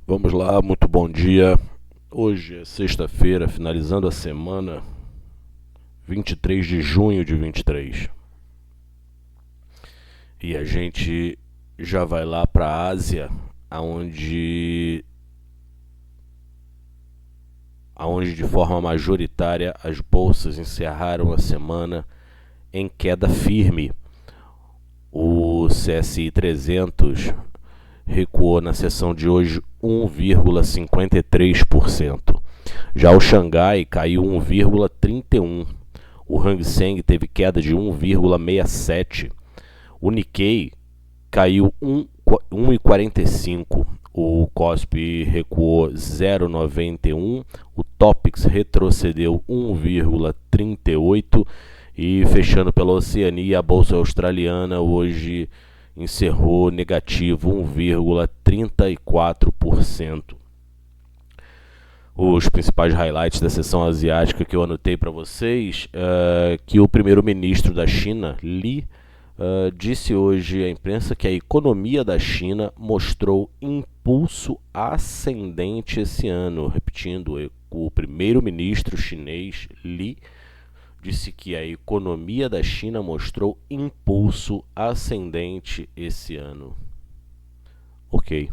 Vamos lá, muito bom dia. Hoje é sexta-feira, finalizando a semana, 23 de junho de 23. E a gente já vai lá para a Ásia, aonde de forma majoritária as bolsas encerraram a semana em queda firme. O CSI 300 recuou na sessão de hoje 1,53%. Já o Xangai caiu 1,31%. O Hang Seng teve queda de 1,67%. O Nikkei caiu 1,45%. O Kospi recuou 0,91%. O Topix retrocedeu 1,38%. E fechando pela Oceania, a bolsa australiana hoje encerrou negativo 1,34%. Os principais highlights da sessão asiática que eu anotei para vocês, que o primeiro-ministro da China, Li, disse hoje à imprensa que a economia da China mostrou impulso ascendente esse ano. Repetindo, o primeiro-ministro chinês, Li, disse que a economia da China mostrou impulso ascendente esse ano. Ok.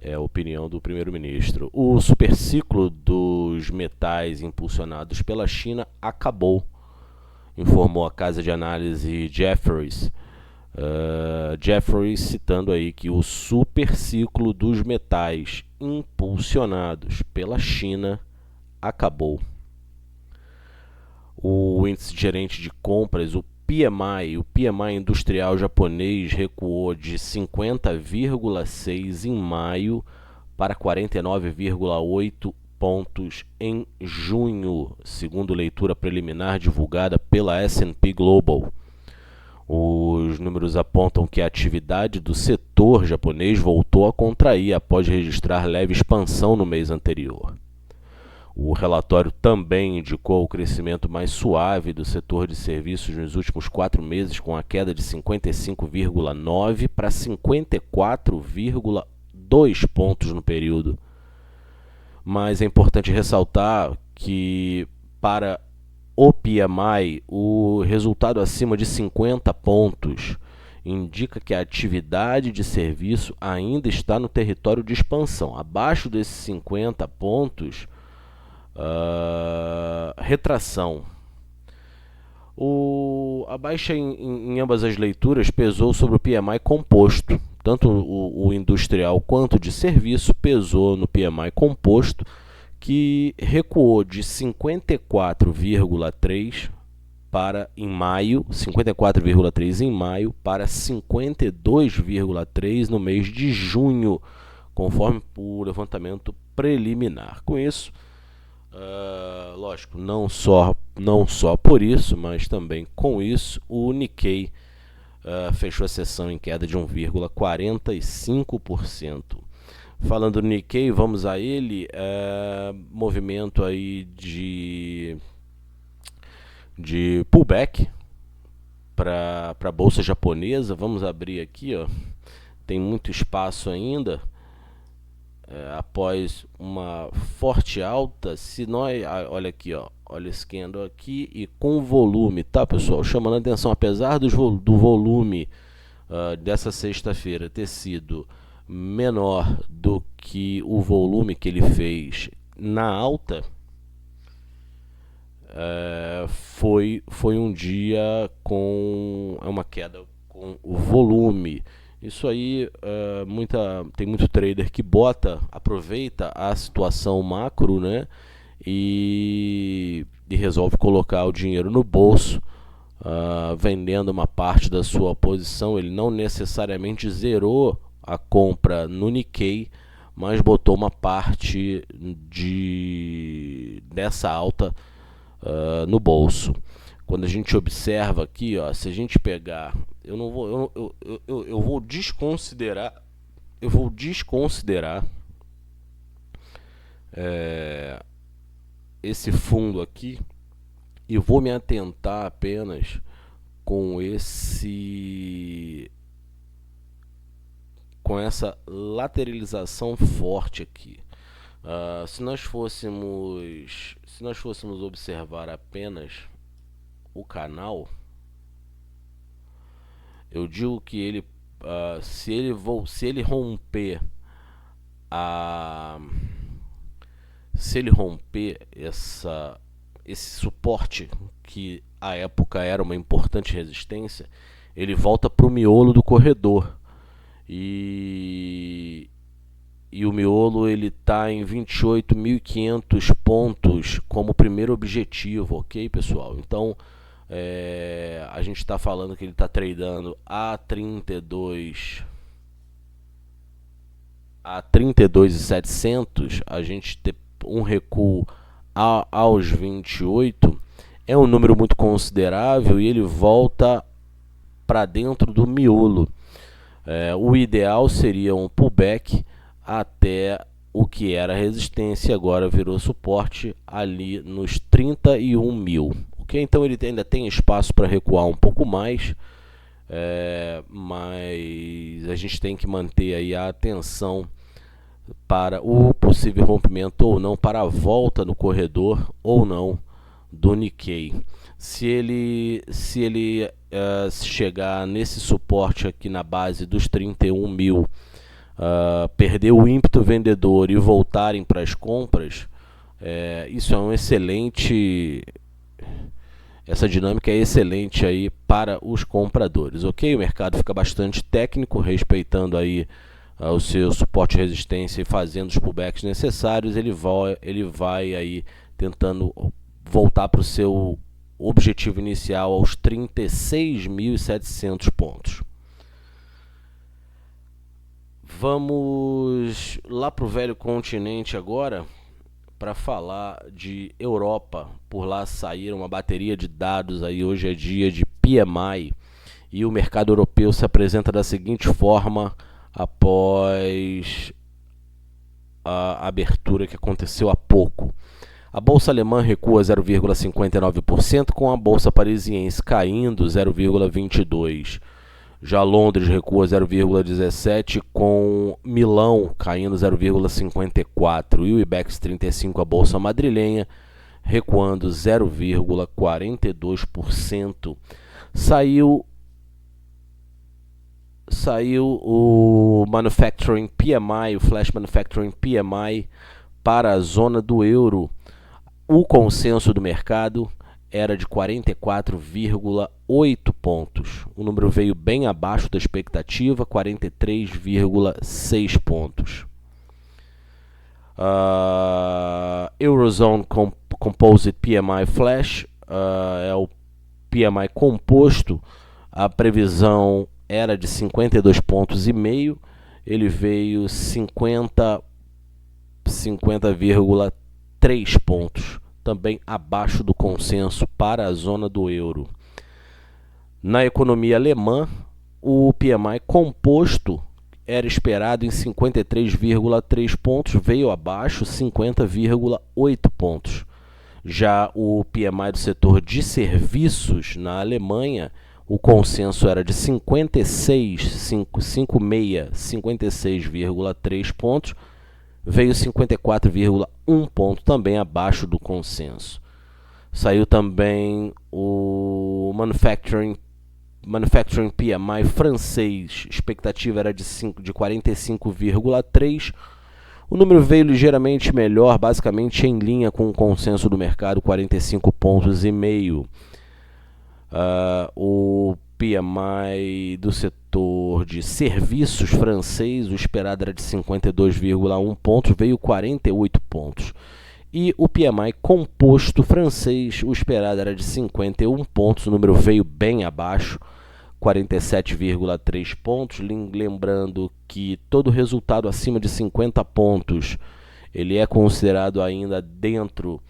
É a opinião do primeiro-ministro. O superciclo dos metais impulsionados pela China acabou, informou a casa de análise Jefferies. Jefferies citando aí que o superciclo dos metais impulsionados pela China acabou. O índice gerente de compras, o PMI industrial japonês recuou de 50,6 em maio para 49,8 pontos em junho, segundo leitura preliminar divulgada pela S&P Global. Os números apontam que a atividade do setor japonês voltou a contrair após registrar leve expansão no mês anterior. O relatório também indicou o crescimento mais suave do setor de serviços nos últimos 4 meses, com a queda de 55,9 para 54,2 pontos no período. Mas é importante ressaltar que, para o PMI, o resultado acima de 50 pontos indica que a atividade de serviço ainda está no território de expansão. Abaixo desses 50 pontos, retração. A baixa em ambas as leituras pesou sobre o PMI composto. Tanto o industrial quanto de serviço pesou no PMI composto, que recuou de 54,3 em maio para 52,3 no mês de junho, conforme o levantamento preliminar. Com isso, lógico, não só por isso, mas também com isso, o Nikkei fechou a sessão em queda de 1,45%. Falando no Nikkei, vamos a ele. Movimento aí de pullback para a bolsa japonesa. Vamos abrir aqui, ó. Tem muito espaço ainda. Após uma forte alta, se nós, olha aqui, ó, olha esse candle aqui e com volume, tá, pessoal? Chamando a atenção, apesar do volume dessa sexta-feira ter sido menor do que o volume que ele fez na alta, foi um dia com uma queda com o volume. Isso aí, tem muito trader que aproveita a situação macro, né, e resolve colocar o dinheiro no bolso, vendendo uma parte da sua posição. Ele não necessariamente zerou a compra no Nikkei, mas botou uma parte dessa alta no bolso. Quando a gente observa aqui, ó, se a gente pegar, eu vou desconsiderar esse fundo aqui e vou me atentar apenas com com essa lateralização forte aqui. Se nós fôssemos observar apenas o canal, eu digo que ele, se ele romper esse suporte, que à época era uma importante resistência, ele volta para o miolo do corredor. E o miolo ele está em 28.500 pontos como primeiro objetivo, ok, pessoal? Então, a gente está falando que ele está tradando a 32.700, a gente ter um recuo aos 28 é um número muito considerável e ele volta para dentro do miolo. O ideal seria um pullback até o que era resistência, agora virou suporte ali nos 31 mil. Okay? Então ele ainda tem espaço para recuar um pouco mais, mas a gente tem que manter aí a atenção para o possível rompimento ou não, para a volta no corredor ou não do Nikkei. Se ele chegar nesse suporte aqui na base dos 31 mil, perder o ímpeto vendedor e voltarem para as compras, isso é um excelente, essa dinâmica é excelente aí para os compradores, ok? O mercado fica bastante técnico, respeitando aí o seu suporte e resistência e fazendo os pullbacks necessários. Ele vai aí tentando voltar para o seu objetivo inicial aos 36.700 pontos. Vamos lá para o velho continente agora para falar de Europa. Por lá saíram uma bateria de dados aí, hoje é dia de PMI, e o mercado europeu se apresenta da seguinte forma após a abertura que aconteceu há pouco. A bolsa alemã recua 0,59%, com a bolsa parisiense caindo 0,22%. Já Londres recua 0,17%, com Milão caindo 0,54%. E o IBEX 35, a bolsa madrilenha, recuando 0,42%. Saiu o Manufacturing PMI, o Flash Manufacturing PMI para a zona do euro. O consenso do mercado era de 44,8 pontos. O número veio bem abaixo da expectativa, 43,6 pontos. Eurozone Composite PMI Flash, é o PMI composto. A previsão era de 52,5 pontos, ele veio 50,3 pontos, também abaixo do consenso para a zona do euro. Na economia alemã, o PMI composto era esperado em 53,3 pontos, veio abaixo, 50,8 pontos. Já o PMI do setor de serviços na Alemanha, o consenso era de 56,3 pontos, veio 54,1 ponto, também abaixo do consenso. Saiu também o Manufacturing PMI francês, expectativa era de 45,3. O número veio ligeiramente melhor, basicamente em linha com o consenso do mercado, 45,5 pontos. O PMI do setor de serviços francês, o esperado era de 52,1 pontos, veio 48 pontos. E o PMI composto francês, o esperado era de 51 pontos, o número veio bem abaixo, 47,3 pontos. Lembrando que todo resultado acima de 50 pontos, ele é considerado ainda dentro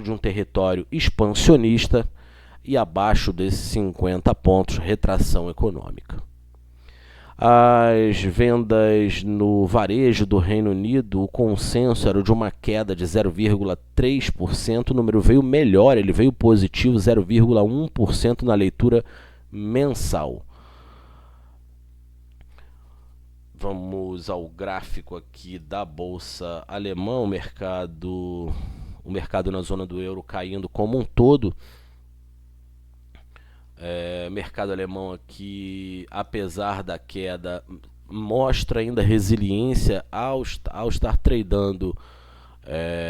de um território expansionista, e abaixo desses 50 pontos, retração econômica. As vendas no varejo do Reino Unido, o consenso era de uma queda de 0,3%, o número veio melhor, ele veio positivo, 0,1% na leitura mensal. Vamos ao gráfico aqui da bolsa alemã, o mercado na zona do euro caindo como um todo. Mercado alemão aqui, apesar da queda, mostra ainda resiliência ao estar tradando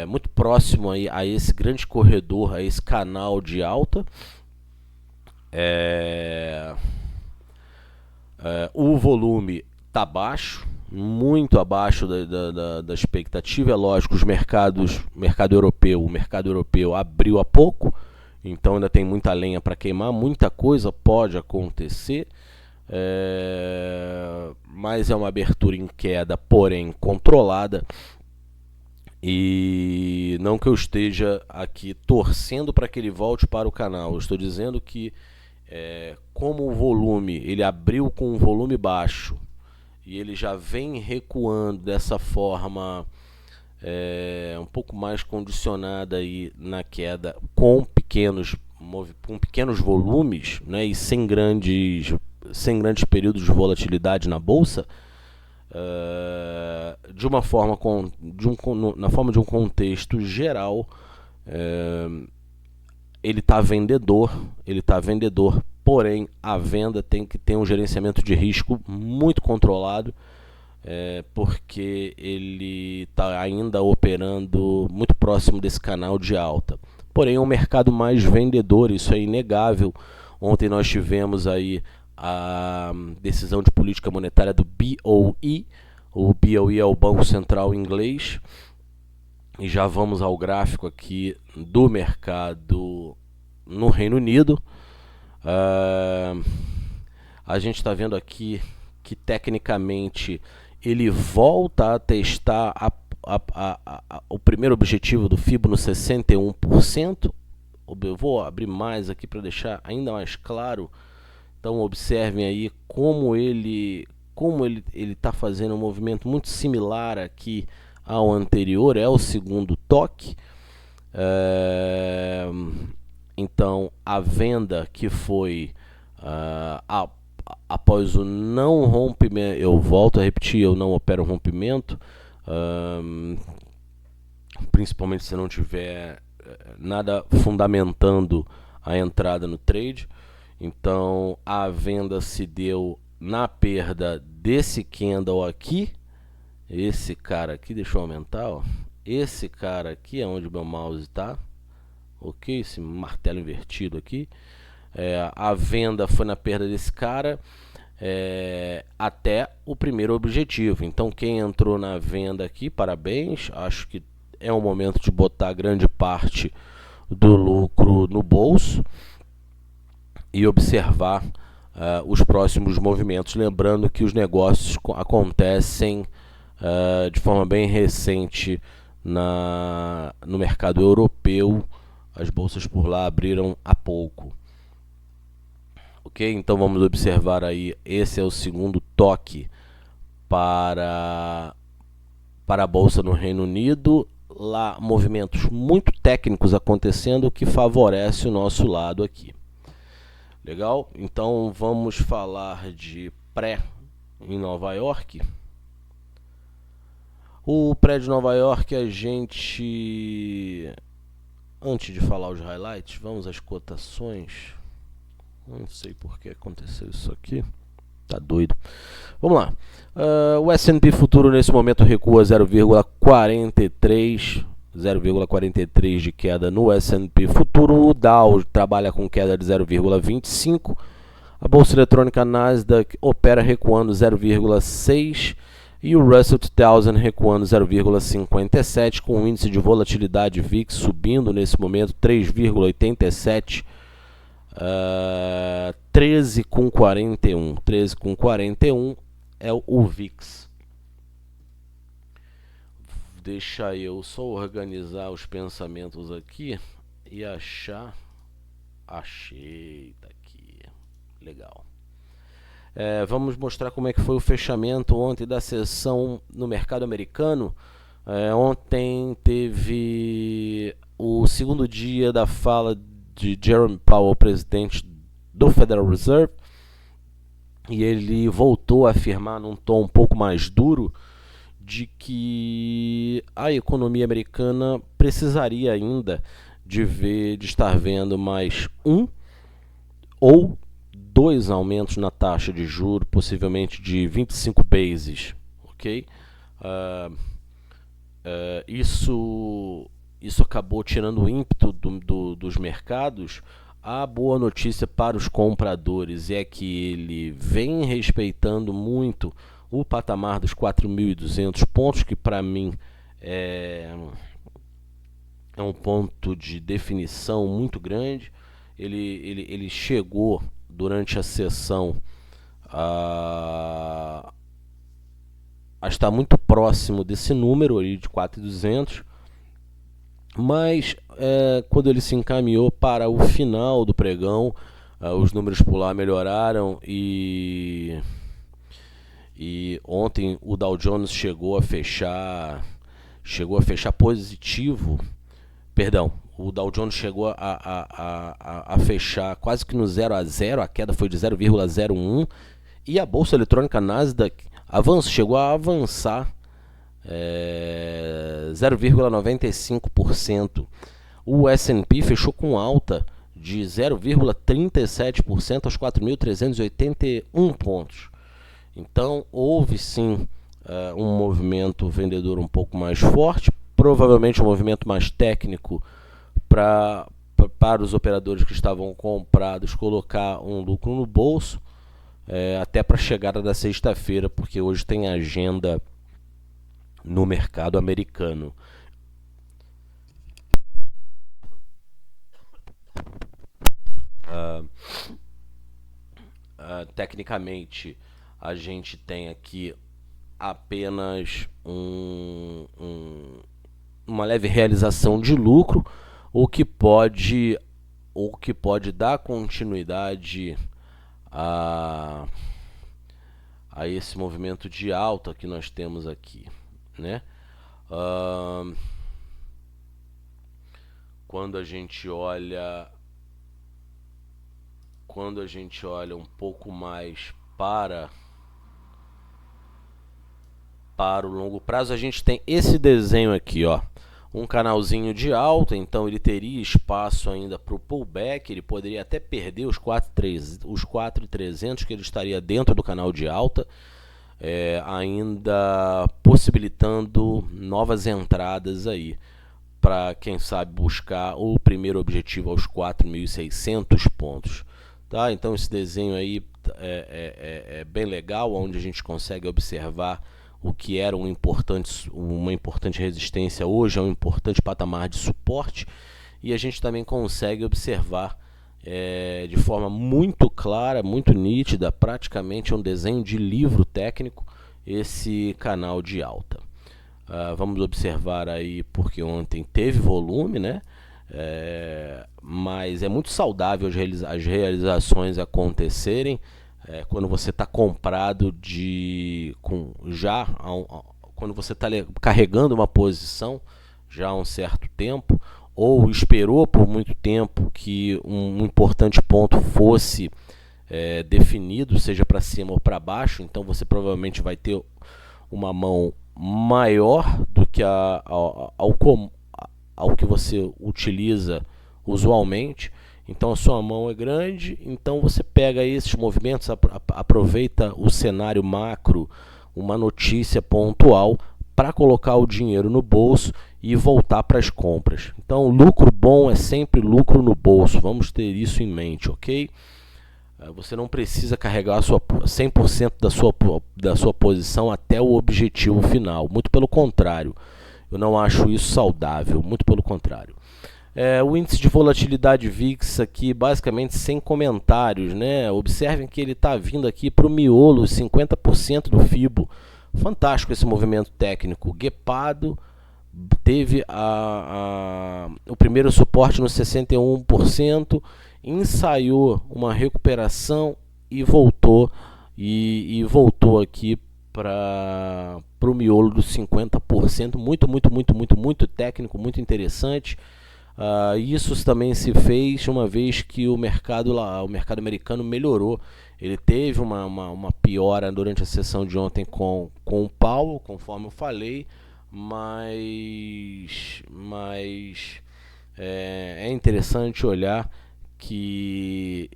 muito próximo aí a esse grande corredor, a esse canal de alta. O volume está baixo, muito abaixo da expectativa. É lógico, o mercado europeu abriu há pouco, então ainda tem muita lenha para queimar, muita coisa pode acontecer, mas é uma abertura em queda, porém controlada. E não que eu esteja aqui torcendo para que ele volte para o canal, eu estou dizendo que como o volume, ele abriu com um volume baixo e ele já vem recuando dessa forma um pouco mais condicionada aí na queda, com pequenos volumes, né, e sem grandes períodos de volatilidade na bolsa, na forma de um contexto geral, ele está vendedor, porém a venda tem que ter um gerenciamento de risco muito controlado, porque ele está ainda operando muito próximo desse canal de alta. Porém é um mercado mais vendedor, isso é inegável. Ontem nós tivemos aí a decisão de política monetária do BOE. O BOE é o Banco Central inglês. E já vamos ao gráfico aqui do mercado no Reino Unido. A gente está vendo aqui que tecnicamente ele volta a testar o primeiro objetivo do FIBO no 61%. Eu vou abrir mais aqui para deixar ainda mais claro. Então observem aí como ele está fazendo um movimento muito similar aqui ao anterior, é o segundo toque. Então a venda que foi após o não rompimento, eu volto a repetir, eu não opero rompimento, principalmente se não tiver nada fundamentando a entrada no trade. Então a venda se deu na perda desse candle aqui. Esse cara aqui, deixa eu aumentar, ó. Esse cara aqui é onde o meu mouse está, ok? Esse martelo invertido aqui. A venda foi na perda desse cara até o primeiro objetivo. Então quem entrou na venda aqui, parabéns. Acho que é um momento de botar grande parte do lucro no bolso e observar os próximos movimentos. Lembrando que os negócios acontecem de forma bem recente no mercado europeu. As bolsas por lá abriram há pouco. Ok? Então vamos observar aí, esse é o segundo toque para a bolsa no Reino Unido. Lá movimentos muito técnicos acontecendo que favorece o nosso lado aqui. Legal? Então vamos falar de pré em Nova York. O pré de Nova York, a gente, antes de falar os highlights, vamos às cotações. Não sei por que aconteceu isso aqui. Tá doido. Vamos lá. O S&P futuro nesse momento recua 0,43 de queda no S&P futuro. O Dow trabalha com queda de 0,25. A bolsa eletrônica Nasdaq opera recuando 0,6 e o Russell 2000 recuando 0,57, com o índice de volatilidade VIX subindo nesse momento 3,87. 13,41 é o VIX. Deixa eu só organizar os pensamentos aqui e achei, tá aqui, legal. Vamos mostrar como é que foi o fechamento ontem da sessão no mercado americano. Ontem teve o segundo dia da fala de Jerome Powell, presidente do Federal Reserve. e ele voltou a afirmar num tom um pouco mais duro de que a economia americana precisaria ainda de estar vendo mais um ou dois aumentos na taxa de juros, possivelmente de 25 bases, ok? Uh, isso acabou tirando o ímpeto dos mercados. A boa notícia para os compradores é que ele vem respeitando muito o patamar dos 4.200 pontos, que para mim é um ponto de definição muito grande. Ele chegou durante a sessão a estar muito próximo desse número ali de 4.200, mas quando ele se encaminhou para o final do pregão, os números por lá melhoraram e ontem o Dow Jones chegou a fechar positivo. Perdão, o Dow Jones chegou a fechar quase que no 0 a 0, a queda foi de 0,01, e a bolsa eletrônica Nasdaq chegou a avançar 0,95%. O S&P fechou com alta de 0,37% aos 4.381 pontos. Então houve sim um movimento vendedor um pouco mais forte, provavelmente um movimento mais técnico para os operadores que estavam comprados colocar um lucro no bolso, até para a chegada da sexta-feira, porque hoje tem agenda no mercado americano. Tecnicamente, a gente tem aqui apenas uma leve realização de lucro, o que pode dar continuidade a esse movimento de alta que nós temos aqui, né? Quando a gente olha um pouco mais para o longo prazo, a gente tem esse desenho aqui, ó, um canalzinho de alta, então ele teria espaço ainda para o pullback, ele poderia até perder os 4.300, que ele estaria dentro do canal de alta, ainda possibilitando novas entradas aí, para quem sabe buscar o primeiro objetivo aos 4.600 pontos. Tá? Então esse desenho aí é bem legal, onde a gente consegue observar o que era uma importante resistência, hoje é um importante patamar de suporte, e a gente também consegue observar de forma muito clara, muito nítida, praticamente é um desenho de livro técnico, esse canal de alta. Vamos observar aí, porque ontem teve volume, né? Mas é muito saudável as realizações acontecerem quando você está comprado quando você está carregando uma posição já há um certo tempo, ou esperou por muito tempo que um importante ponto fosse definido, seja para cima ou para baixo, então você provavelmente vai ter uma mão maior do que ao que você utiliza usualmente. Então a sua mão é grande, então você pega esses movimentos, aproveita o cenário macro, uma notícia pontual, para colocar o dinheiro no bolso e voltar para as compras. Então lucro bom é sempre lucro no bolso, vamos ter isso em mente, ok? Você não precisa carregar 100% da sua posição até o objetivo final, muito pelo contrário, eu não acho isso saudável, muito pelo contrário. O índice de volatilidade VIX aqui basicamente sem comentários, né? Observem que ele está vindo aqui para o miolo, 50% do FIBO. Fantástico esse movimento técnico. Guepado teve o primeiro suporte no 61%, ensaiou uma recuperação e voltou aqui para o miolo dos 50%. Muito técnico, muito interessante. Isso também se fez uma vez que o mercado americano melhorou Ele teve uma piora durante a sessão de ontem com o Powell, conforme eu falei, mas é interessante olhar que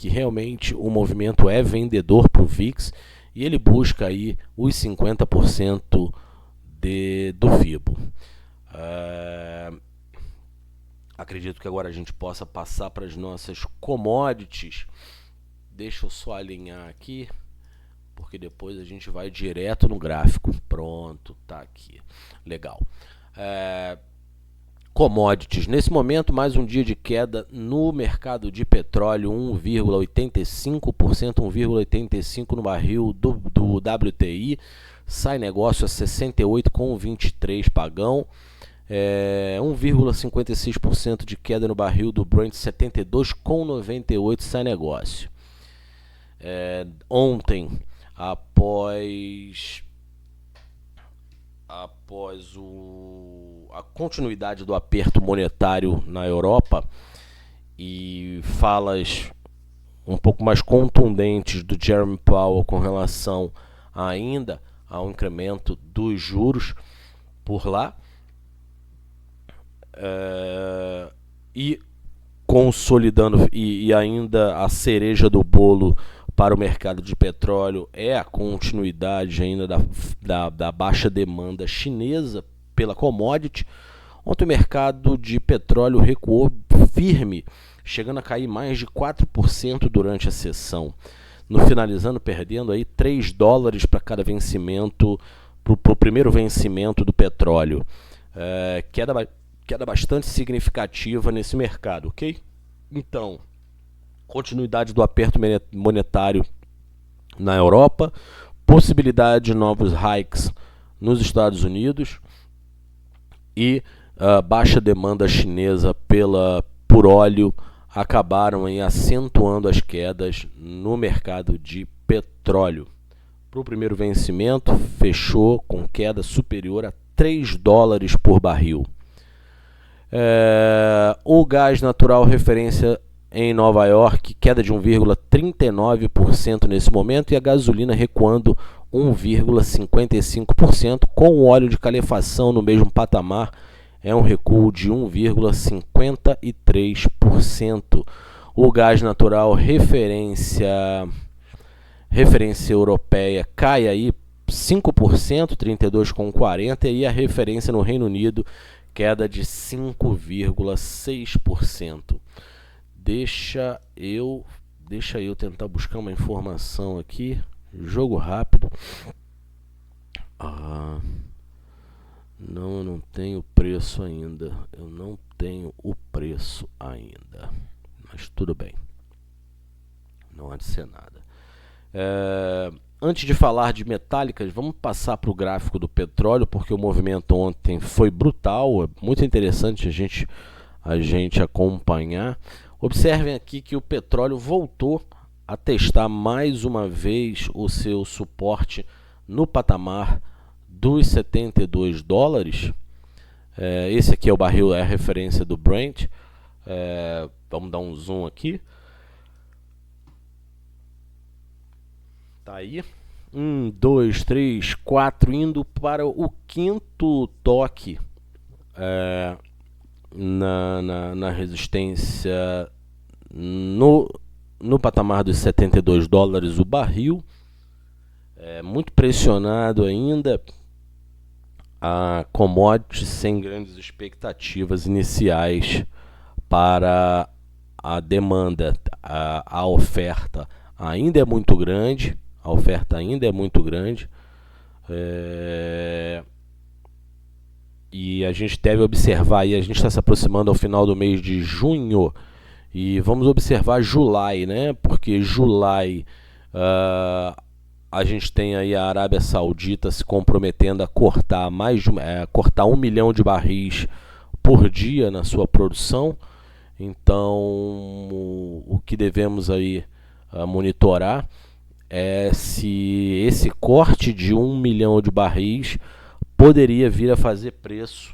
realmente o movimento é vendedor para o VIX e ele busca aí os 50% do FIBO. Acredito que agora a gente possa passar para as nossas commodities. Deixa eu só alinhar aqui, porque depois a gente vai direto no gráfico. Pronto, tá aqui. Legal. Commodities. Nesse momento, mais um dia de queda no mercado de petróleo, 1,85%, 1,85% no barril do WTI. Sai negócio a 68,23 pagão. 1,56% de queda no barril do Brent, 72,98 sai negócio. Ontem, após a continuidade do aperto monetário na Europa e falas um pouco mais contundentes do Jerome Powell com relação ainda ao incremento dos juros por lá, e consolidando, e ainda a cereja do bolo para o mercado de petróleo é a continuidade ainda da baixa demanda chinesa pela commodity. Ontem o mercado de petróleo recuou firme, chegando a cair mais de 4% durante a sessão, no finalizando perdendo aí $3 para cada vencimento, para o primeiro vencimento do petróleo. Queda bastante significativa nesse mercado, ok? Então, continuidade do aperto monetário na Europa, possibilidade de novos hikes nos Estados Unidos e baixa demanda chinesa por óleo acabaram aí acentuando as quedas no mercado de petróleo. Para o primeiro vencimento, fechou com queda superior a $3 por barril. O gás natural referência em Nova York, queda de 1,39% nesse momento, e a gasolina recuando 1,55%, com o óleo de calefação no mesmo patamar, é um recuo de 1,53%. O gás natural referência europeia cai aí 5%, 32,40%, e a referência no Reino Unido queda de 5,6%. Deixa eu tentar buscar uma informação aqui. Jogo rápido. Não, eu não tenho preço ainda. Mas tudo bem. Não há de ser nada. Antes de falar de metálicas, vamos passar para o gráfico do petróleo, porque o movimento ontem foi brutal. É muito interessante a gente acompanhar. Observem aqui que o petróleo voltou a testar mais uma vez o seu suporte no patamar dos $72. Esse aqui é o barril, é a referência do Brent. Vamos dar um zoom aqui. Tá aí. 1, 2, 3, 4, indo para o quinto toque na resistência no patamar dos $72 o barril. Muito pressionado ainda, a commodity sem grandes expectativas iniciais para a demanda. A oferta ainda é muito grande. E a gente deve observar, e a gente está se aproximando ao final do mês de junho, e vamos observar July, né? Porque July a gente tem aí a Arábia Saudita se comprometendo a cortar cortar 1 milhão de barris por dia na sua produção. Então, o que devemos aí monitorar é se esse corte de 1 milhão de barris poderia vir a fazer preço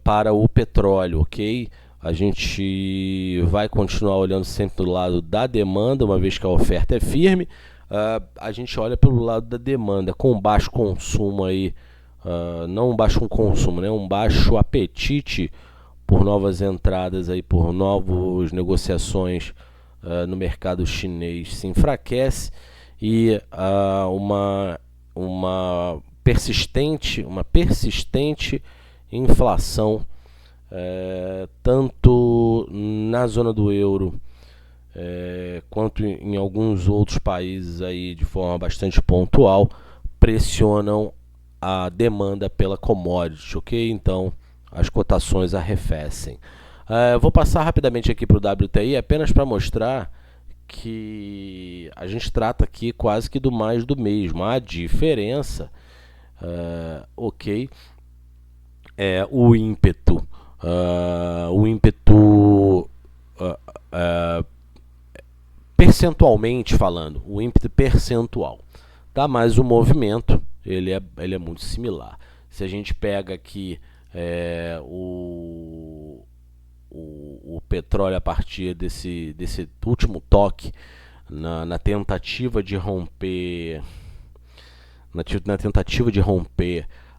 para o petróleo, ok? A gente vai continuar olhando sempre do lado da demanda, uma vez que a oferta é firme. A gente olha pelo lado da demanda, com baixo consumo aí, não um baixo consumo, né, um baixo apetite por novas entradas aí, por novas negociações no mercado chinês se enfraquece, e uma persistente inflação, tanto na zona do euro quanto em alguns outros países aí, de forma bastante pontual, pressionam a demanda pela commodity, ok? Então as cotações arrefecem. Vou passar rapidamente aqui para o WTI, apenas para mostrar que a gente trata aqui quase que do mais do mesmo. A diferença, ok, é o ímpeto. Percentualmente falando, o ímpeto percentual, tá? Mas o movimento ele é muito similar. Se a gente pega aqui o petróleo a partir desse último toque, na tentativa de romper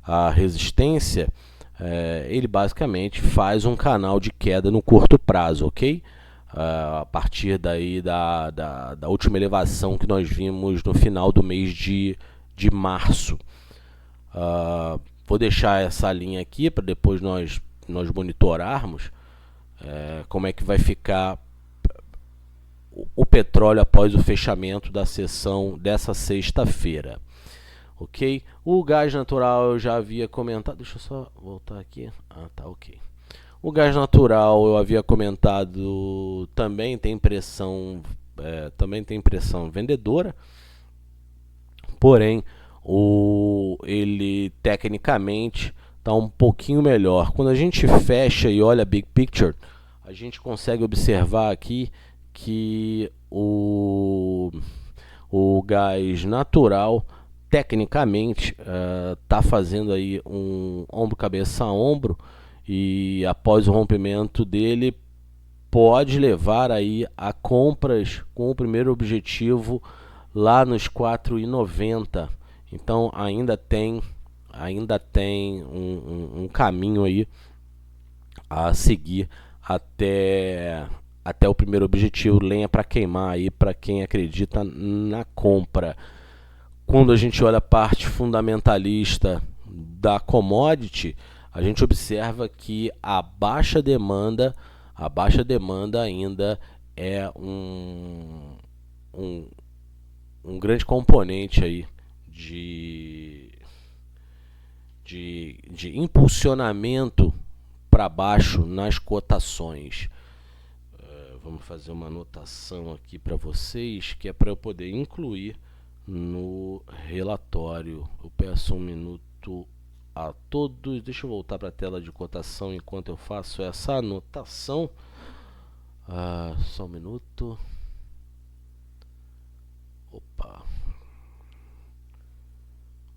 a resistência, ele basicamente faz um canal de queda no curto prazo, ok? A partir daí da última elevação que nós vimos no final do mês de março. Vou deixar essa linha aqui para depois nós monitorarmos como é que vai ficar o petróleo após o fechamento da sessão dessa sexta-feira. Ok? O gás natural eu já havia comentado. Deixa eu só voltar aqui. Tá ok. O gás natural eu havia comentado, também tem pressão vendedora, porém ele tecnicamente está um pouquinho melhor. Quando a gente fecha e olha a big picture, a gente consegue observar aqui que o gás natural tecnicamente está fazendo aí um ombro cabeça a ombro, e após o rompimento dele pode levar aí a compras com o primeiro objetivo lá nos 4,90. Então ainda tem um caminho aí a seguir até o primeiro objetivo, lenha para queimar aí para quem acredita na compra. Quando a gente olha a parte fundamentalista da commodity, a gente observa que a baixa demanda ainda é um grande componente aí de impulsionamento para baixo nas cotações. Vamos fazer uma anotação aqui para vocês, que é para eu poder incluir no relatório. Eu peço um minuto a todos. Deixa eu voltar para a tela de cotação enquanto eu faço essa anotação. Só um minuto. Opa.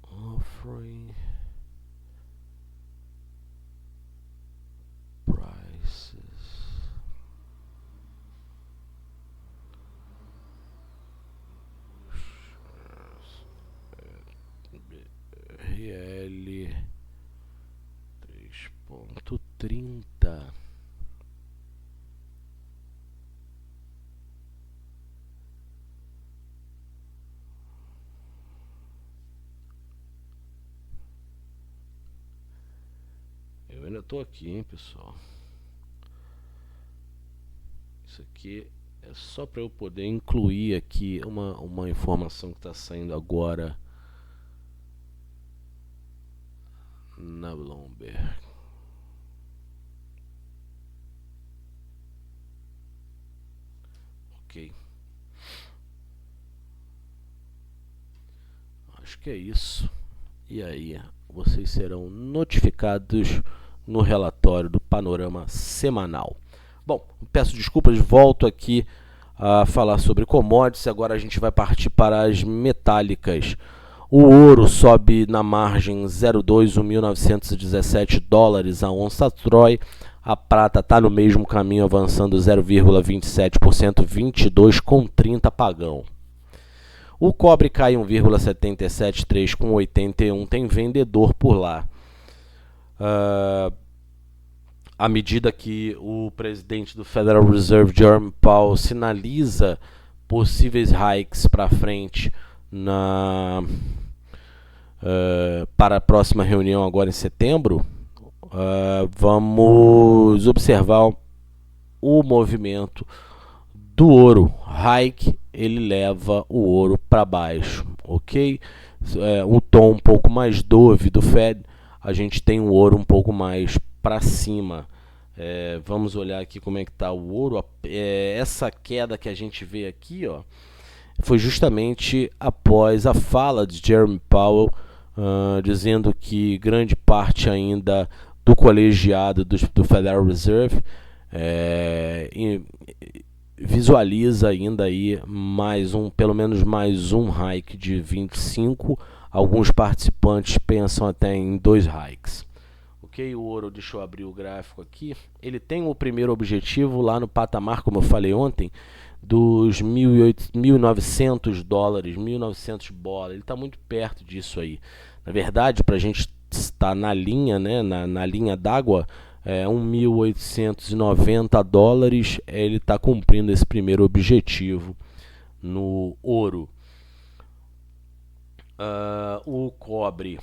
Offering prices. RL 3,30. Eu ainda estou aqui, hein, pessoal. Isso aqui é só para eu poder incluir aqui uma informação que está saindo agora na Bloomberg. Ok. Acho que é isso. E aí, vocês serão notificados no relatório do panorama semanal. Bom, peço desculpas, volto aqui a falar sobre commodities. Agora a gente vai partir para as metálicas. O ouro sobe na margem 0,2, 1.917 dólares a onça Troy. A prata está no mesmo caminho, avançando 0,27%, 22,30 pagão. O cobre cai 1,77, com 81, tem vendedor por lá. À medida que o presidente do Federal Reserve, Jerome Powell, sinaliza possíveis hikes para frente para a próxima reunião agora em setembro, vamos observar o movimento do ouro. Hike, ele leva o ouro para baixo, ok? Um tom um pouco mais dove do Fed, a gente tem o ouro um pouco mais para cima. Vamos olhar aqui como é que está o ouro. Essa queda que a gente vê aqui, ó, foi justamente após a fala de Jerome Powell, dizendo que grande parte ainda do colegiado do Federal Reserve visualiza ainda aí pelo menos mais um hike de 25. Alguns participantes pensam até em 2 hikes. Ok, o ouro, deixa eu abrir o gráfico aqui. Ele tem o primeiro objetivo lá no patamar, como eu falei ontem, dos 1.900 dólares, 1.900 bolas. Ele está muito perto disso aí. Na verdade, para a gente estar na linha, né, na linha d'água, 1.890 dólares, ele está cumprindo esse primeiro objetivo no ouro. O cobre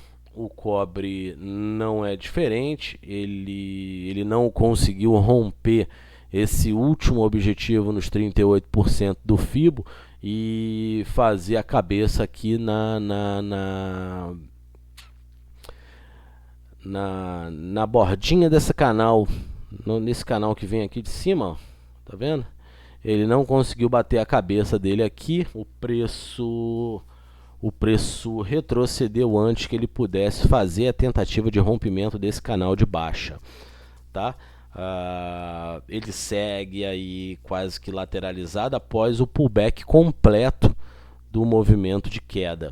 não é diferente, ele não conseguiu romper esse último objetivo nos 38% do FIBO e fazer a cabeça aqui na bordinha desse canal, nesse canal que vem aqui de cima, ó, tá vendo? Ele não conseguiu bater a cabeça dele aqui, o preço retrocedeu antes que ele pudesse fazer a tentativa de rompimento desse canal de baixa, tá? Ele segue aí quase que lateralizado após o pullback completo do movimento de queda.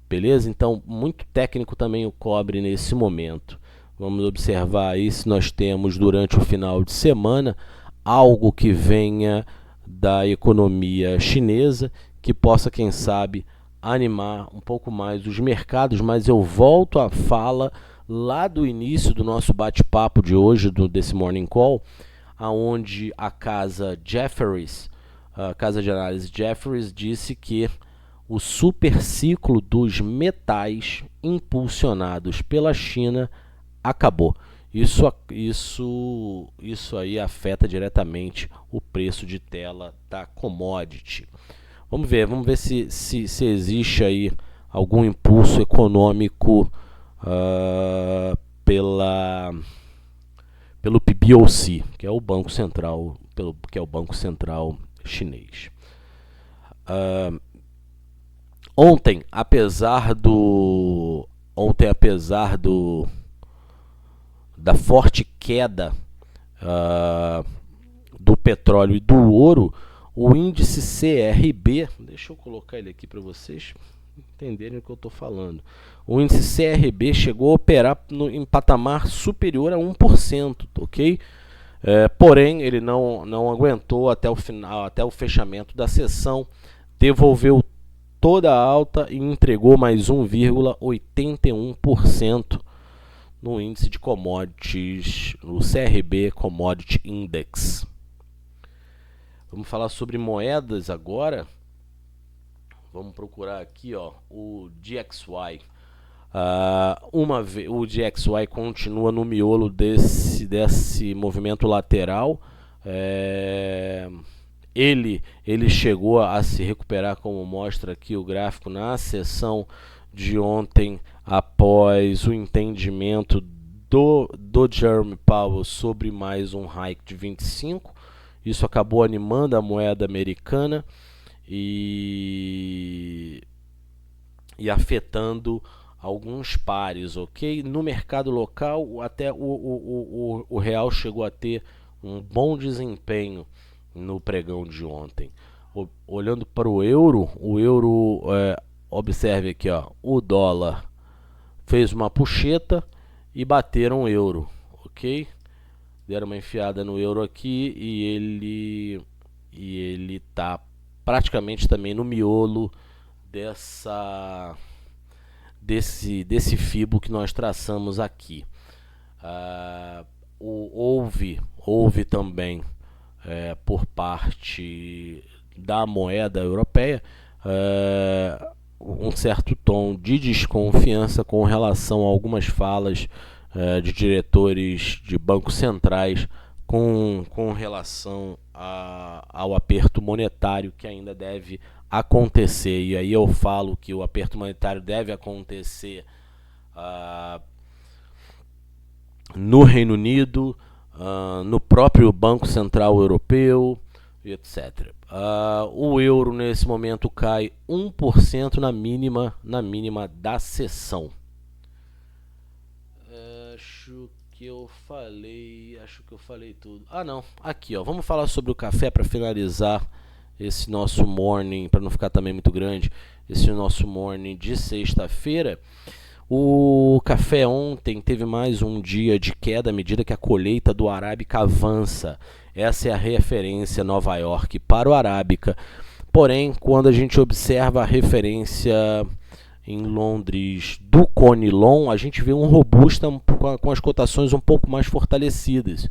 Beleza? Então, muito técnico também o cobre nesse momento. Vamos observar aí se nós temos durante o final de semana algo que venha da economia chinesa, que possa, quem sabe, animar um pouco mais os mercados. Mas eu volto à fala lá do início do nosso bate-papo de hoje, desse Morning Call, aonde a casa Jefferies, a casa de análise Jefferies, disse que o superciclo dos metais impulsionados pela China acabou. Isso aí afeta diretamente o preço de tela da commodity. Vamos ver se existe aí algum impulso econômico pelo PBOC, que é o Banco Central, chinês. Ontem, apesar da forte queda do petróleo e do ouro, o índice CRB, deixa eu colocar ele aqui para vocês entenderem o que eu estou falando. O índice CRB chegou a operar em patamar superior a 1%, ok? Porém, ele não aguentou até o final, até o fechamento da sessão, devolveu toda a alta e entregou mais 1,81% no índice de commodities, no CRB Commodity Index. Vamos falar sobre moedas agora. Vamos procurar aqui, ó, o DXY. O DXY continua no miolo desse movimento lateral. Ele chegou a se recuperar, como mostra aqui o gráfico, na sessão de ontem, após o entendimento do Jerome Powell sobre mais um hike de 25. Isso acabou animando a moeda americana e afetando alguns pares, ok? No mercado local, até o real chegou a ter um bom desempenho no pregão de ontem. Olhando para o euro, observe aqui, ó, o dólar fez uma puxeta e bateram o euro, ok? deram uma enfiada no euro aqui e ele tá praticamente também no miolo desse fibo que nós traçamos aqui. Ah, houve também por parte da moeda europeia um certo tom de desconfiança com relação a algumas falas de diretores de bancos centrais com relação ao aperto monetário que ainda deve acontecer. E aí eu falo que o aperto monetário deve acontecer no Reino Unido, no próprio Banco Central Europeu, etc. O euro nesse momento cai 1% na mínima da sessão. Acho que eu falei tudo. Não, aqui ó, vamos falar sobre o café para finalizar esse nosso morning, para não ficar também muito grande, esse nosso morning de sexta-feira. O café ontem teve mais um dia de queda à medida que a colheita do Arábica avança. Essa é a referência Nova York para o Arábica. Porém, quando a gente observa a referência em Londres do Conilon, a gente vê um Robusta com as cotações um pouco mais fortalecidas.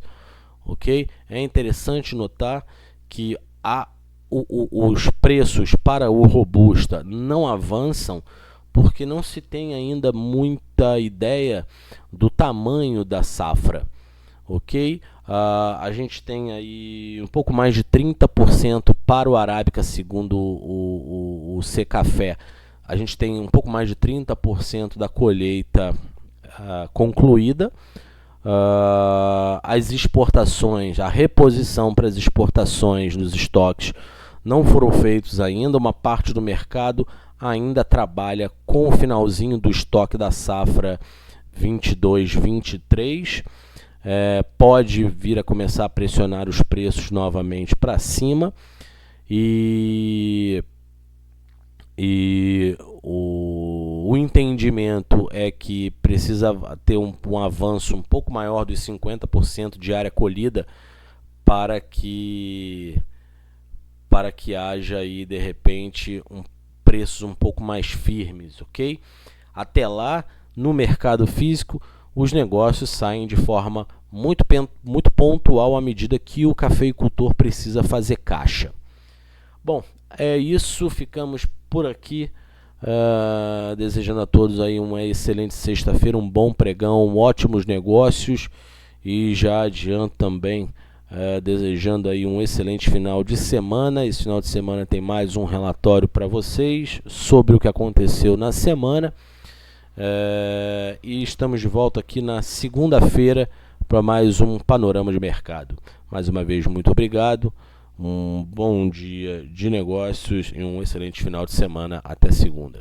Ok? É interessante notar que os preços para o Robusta não avançam porque não se tem ainda muita ideia do tamanho da safra, ok? A gente tem aí um pouco mais de 30% para o Arábica, segundo o Secafé. A gente tem um pouco mais de 30% da colheita concluída. As exportações, a reposição para as exportações nos estoques não foram feitos ainda. Uma parte do mercado ainda trabalha com o finalzinho do estoque da safra 22-23. Pode vir a começar a pressionar os preços novamente para cima e o entendimento é que precisa ter um avanço um pouco maior dos 50% de área colhida para que haja aí de repente preços um pouco mais firmes, ok? Até lá, no mercado físico, os negócios saem de forma muito pontual à medida que o cafeicultor precisa fazer caixa. Bom, é isso, ficamos por aqui, desejando a todos aí uma excelente sexta-feira, um bom pregão, ótimos negócios e já adianto também desejando aí um excelente final de semana. Esse final de semana tem mais um relatório para vocês sobre o que aconteceu na semana. E estamos de volta aqui na segunda-feira para mais um panorama de mercado. Mais uma vez, muito obrigado, um bom dia de negócios e um excelente final de semana. Até segunda.